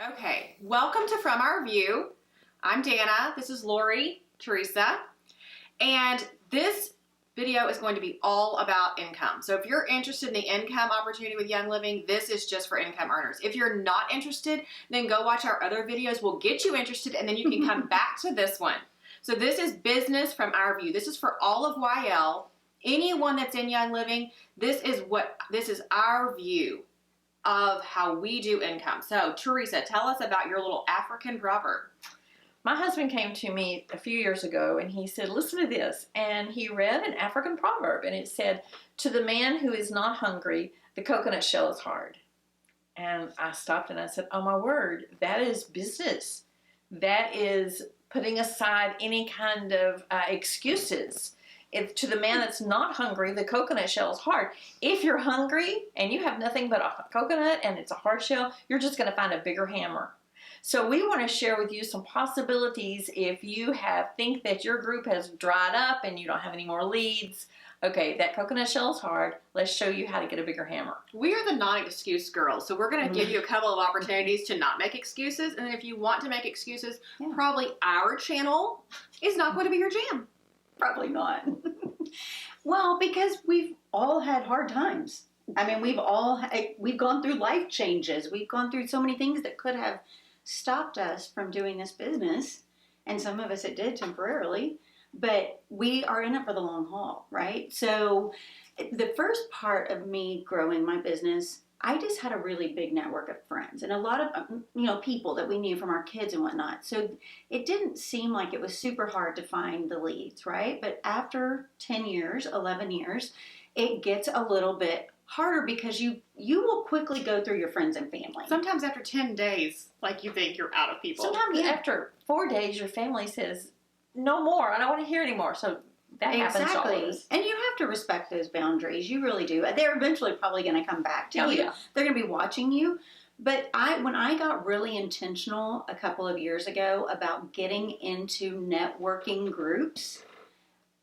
Okay, welcome to From Our View. I'm Dana, this is Lori, Teresa, and this video is going to be all about income. So if you're interested in the income opportunity with Young Living, this is just for income earners. If you're not interested, then go watch our other videos. We'll get you interested and then you can come back to this one. So this is business from our view. This is for all of YL, anyone that's in Young Living. This is our view of how we do income. So Teresa, tell us about your little African proverb. My husband came to me a few years ago and he said, listen to this. And he read an African proverb and it said, to the man who is not hungry, the coconut shell is hard. And I stopped and I said, oh my word, that is business. That is putting aside any kind of excuses. If to the man that's not hungry, the coconut shell is hard. If you're hungry and you have nothing but a coconut and it's a hard shell, you're just going to find a bigger hammer. So we want to share with you some possibilities if you think that your group has dried up and you don't have any more leads. Okay, that coconut shell is hard. Let's show you how to get a bigger hammer. We are the non-excuse girls, so we're going to give you a couple of opportunities to not make excuses. And if you want to make excuses, probably our channel is not going to be your jam. Probably not. Well, because we've all had hard times. I mean, we've gone through life changes. We've gone through so many things that could have stopped us from doing this business. And some of us it did temporarily. But we are in it for the long haul, right? So the first part of me growing my business, I just had a really big network of friends and a lot of, people that we knew from our kids and whatnot. So it didn't seem like it was super hard to find the leads, right? But after 10 years, 11 years, it gets a little bit harder because you will quickly go through your friends and family. Sometimes after 10 days, like you think you're out of people. Sometimes after 4 days, your family says, no more, I don't want to hear anymore. So that happens to all of us. And you have to respect those boundaries. You really do. They're eventually probably going to come back to you. Yeah. They're going to be watching you. But when I got really intentional a couple of years ago about getting into networking groups,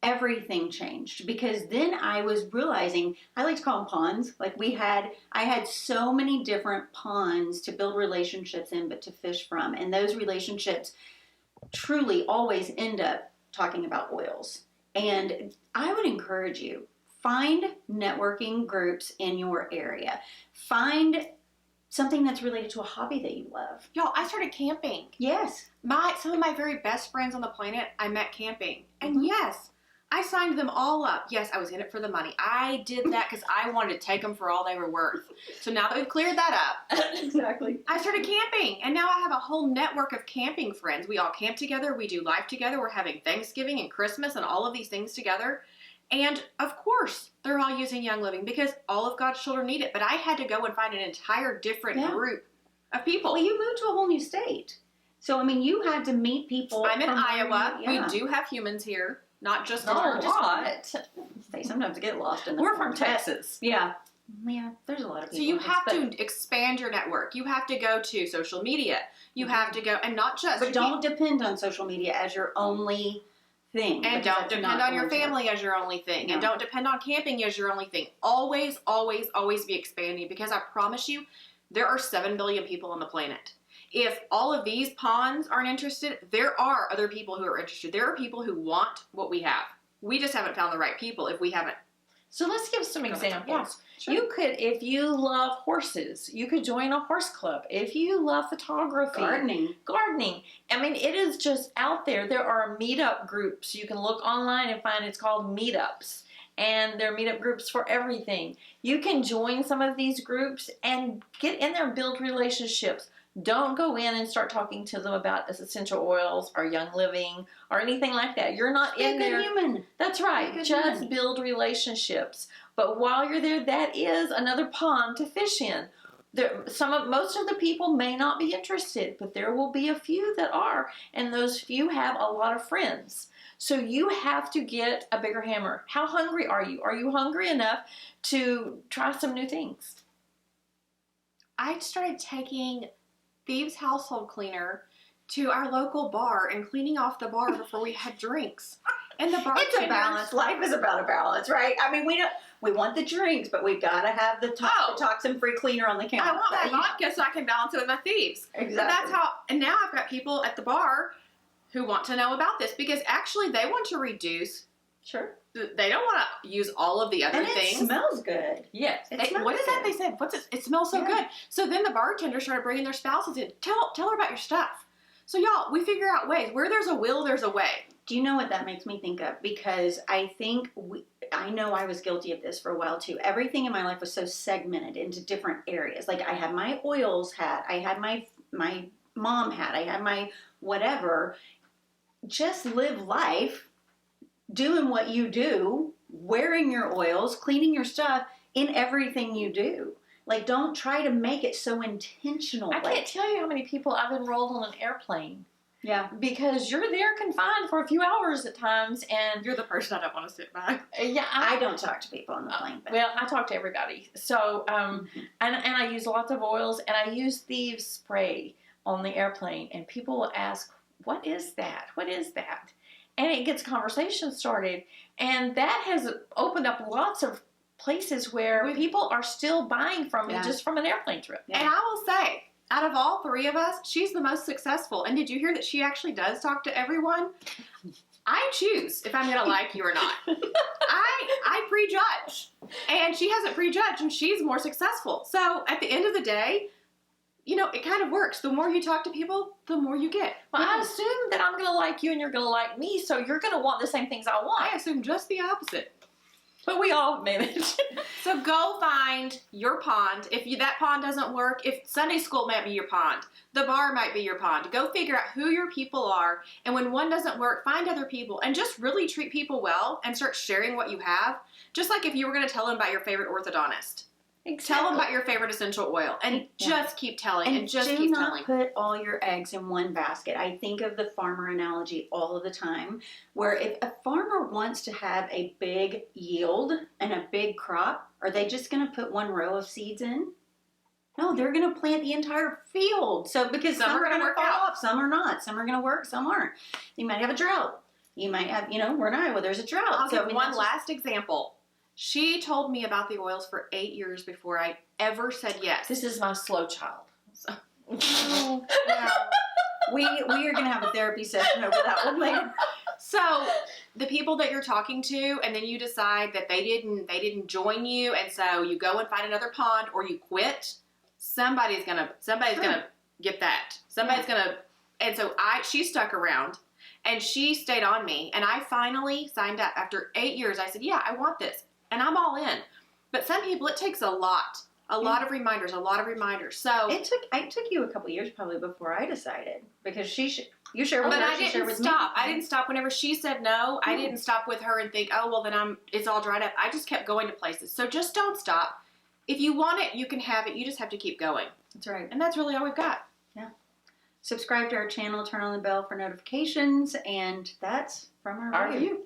everything changed. Because then I was realizing, I like to call them ponds. Like I had so many different ponds to build relationships in, but to fish from. And those relationships truly always end up talking about oils. And I would encourage you, find networking groups in your area. Find something that's related to a hobby that you love. Y'all, I started camping. Yes. Some of my very best friends on the planet, I met camping. And yes, I signed them all up. Yes, I was in it for the money. I did that because I wanted to take them for all they were worth. So now that we've cleared that up, Exactly. I started camping. And now I have a whole network of camping friends. We all camp together. We do life together. We're having Thanksgiving and Christmas and all of these things together. And of course, they're all using Young Living because all of God's children need it. But I had to go and find an entire different group of people. Well, you moved to a whole new state. So, I mean, you had to meet people. I'm in Iowa. We do have humans here. Not just a lot. They sometimes get lost in the We're from Texas. Yeah, there's a lot of people. So you have to expand your network. You have to go to social media. You have to go, and not just. But don't depend on social media as your only thing. And don't depend on your family as your only thing. No. And don't depend on camping as your only thing. Always, always, always be expanding because I promise you, there are 7 billion people on the planet. If all of these ponds aren't interested, there are other people who are interested. There are people who want what we have. We just haven't found the right people if we haven't. So let's give some examples. Yeah, sure. You could, if you love horses, you could join a horse club. If you love photography. Gardening. I mean, it is just out there. There are meetup groups. You can look online and find it's called meetups. And there are meetup groups for everything. You can join some of these groups and get in there and build relationships. Don't go in and start talking to them about essential oils or Young Living or anything like that. You're not in there. Be a good human. That's right. Just build relationships. But while you're there, that is another pond to fish in. Most of the people may not be interested, but there will be a few that are. And those few have a lot of friends. So you have to get a bigger hammer. How hungry are you? Are you hungry enough to try some new things? I started taking Thieves household cleaner to our local bar and cleaning off the bar before we had drinks. And the bartenders, It's a balance. Life is about a balance, right? I mean, we want the drinks, but we gotta have the toxin-free cleaner on the counter. I want my vodka so I can balance it with my thieves. Exactly. But that's how. And now I've got people at the bar who want to know about this because actually they want to reduce. Sure. They don't want to use all of the other And things. it smells good. Yes. What is that they said? What's it? It smells so good. So then the bartender started bringing their spouses in. Tell her about your stuff. So y'all, we figure out ways. Where there's a will, there's a way. Do you know what that makes me think of? Because I think I know I was guilty of this for a while too. Everything in my life was so segmented into different areas. Like I had my oils hat, I had my mom hat, I had my whatever. Just live life doing what you do, wearing your oils, cleaning your stuff in everything you do. Like, don't try to make it so intentional. I can't tell you how many people I've enrolled on an airplane. Yeah. Because you're there confined for a few hours at times, and You're the person I don't want to sit by. yeah, I don't talk to people on the plane. But well, I talk to everybody. So, and I use lots of oils, and I use thieves spray on the airplane, and people will ask, "What is that? What is that?" And it gets conversation started, and that has opened up lots of places where people are still buying from me just from an airplane trip. Yeah. And I will say, out of all three of us, she's the most successful. And did you hear that she actually does talk to everyone? I choose if I'm going to like you or not. I prejudge. And she hasn't prejudged, and she's more successful. So at the end of the day, you know, it kind of works. The more you talk to people, the more you get. Well, I assume that I'm going to like you and you're going to like me, so you're going to want the same things I want. I assume just the opposite. But we all manage. So go find your pond. If that pond doesn't work, if Sunday school might be your pond, the bar might be your pond. Go figure out who your people are. And when one doesn't work, find other people and just really treat people well and start sharing what you have. Just like if you were going to tell them about your favorite orthodontist. Exactly. Tell them about your favorite essential oil and just keep telling and just keep telling. Do not put all your eggs in one basket. I think of the farmer analogy all of the time, where if a farmer wants to have a big yield and a big crop, are they just going to put one row of seeds in? No, they're going to plant the entire field. So because some are going to fall off, some are not. Some are going to work, some aren't. You might have a drought. You might have, we're in Iowa, there's a drought. I'll give one last example. She told me about the oils for 8 years before I ever said yes. This is my slow child. So. Yeah. We are going to have a therapy session over that one later. So the people that you're talking to, and then you decide that they didn't join you, and so you go and find another pond, or you quit. Somebody's gonna get that. Somebody's gonna, and so she stuck around, and she stayed on me, and I finally signed up after 8 years. I said, yeah, I want this. And I'm all in. But some people, it takes a lot of reminders, So it took you a couple years probably before I decided, because you shared with but her, I didn't stop. I didn't stop whenever she said no. I didn't stop with her and think, oh well, then it's all dried up. I just kept going to places. So just don't stop. If you want it, you can have it. You just have to keep going. That's right. And that's really all we've got. Yeah. Subscribe to our channel, turn on the bell for notifications, and that's from our review.